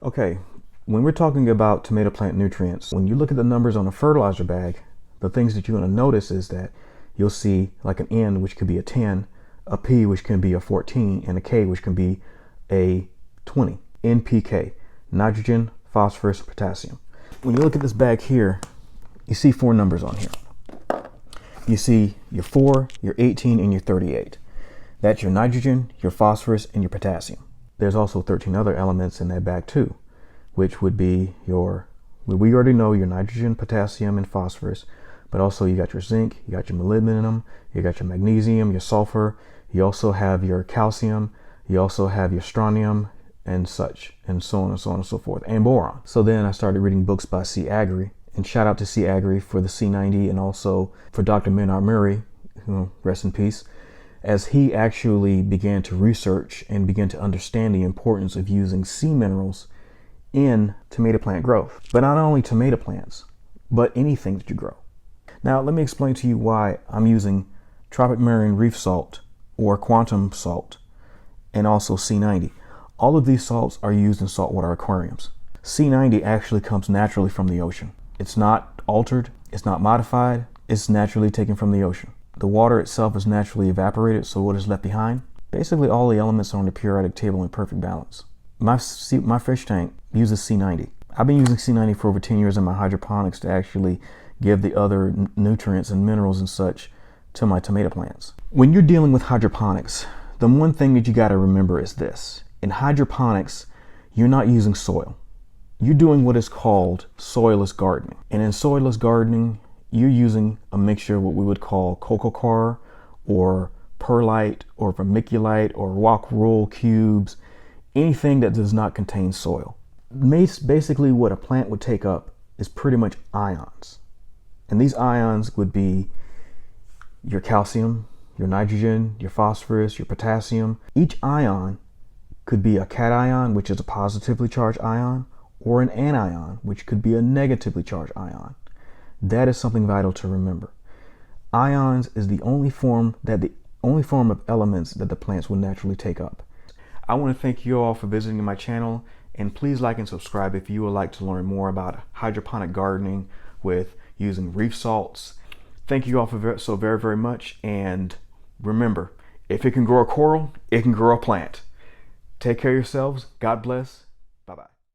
Okay, when we're talking about tomato plant nutrients, when you look at the numbers on a fertilizer bag, the things that you're going to notice is that you'll see like an N, which could be a 10, a P, which can be a 14, and a K, which can be a 20. NPK, nitrogen, phosphorus, potassium. When you look at this bag here, you see 4 numbers on here. You see your 4, your 18, and your 38. That's your nitrogen, your phosphorus, and your potassium. There's also 13 other elements in that bag too, which would be we already know your nitrogen, potassium, and phosphorus, but also you got your zinc, you got your molybdenum, you got your magnesium, your sulfur, you also have your calcium, you also have your strontium, and such, and so on and so on and so forth, and boron. So then I started reading books by C. Agri, and shout out to C. Agri for the C90 and also for Dr. Maynard Murray, who rest in peace, as he actually began to research and began to understand the importance of using sea minerals in tomato plant growth. But not only tomato plants, but anything that you grow. Now let me explain to you why I'm using tropic marine reef salt or quantum salt and also C90. All of these salts are used in saltwater aquariums. C90 actually comes naturally from the ocean. It's not altered, it's not modified, it's naturally taken from the ocean. The water itself is naturally evaporated, so what is left behind? Basically all the elements are on the periodic table in perfect balance. My fish tank uses C90. I've been using C90 for over 10 years in my hydroponics to actually give the other nutrients and minerals and such to my tomato plants. When you're dealing with hydroponics, the one thing that you got to remember is this. In hydroponics, you're not using soil. You're doing what is called soilless gardening. And in soilless gardening, you're using a mixture of what we would call coco coir or perlite or vermiculite or rock wool cubes, anything that does not contain soil. Basically what a plant would take up is pretty much ions. And these ions would be your calcium, your nitrogen, your phosphorus, your potassium. Each ion could be a cation, which is a positively charged ion, or an anion, which could be a negatively charged ion. That is something vital to remember. Ions is the only form of elements that the plants will naturally take up. I want to thank you all for visiting my channel, and please like and subscribe if you would like to learn more about hydroponic gardening with using reef salts. Thank you all so very, very much, and remember, if it can grow a coral, it can grow a plant. Take care of yourselves. God bless.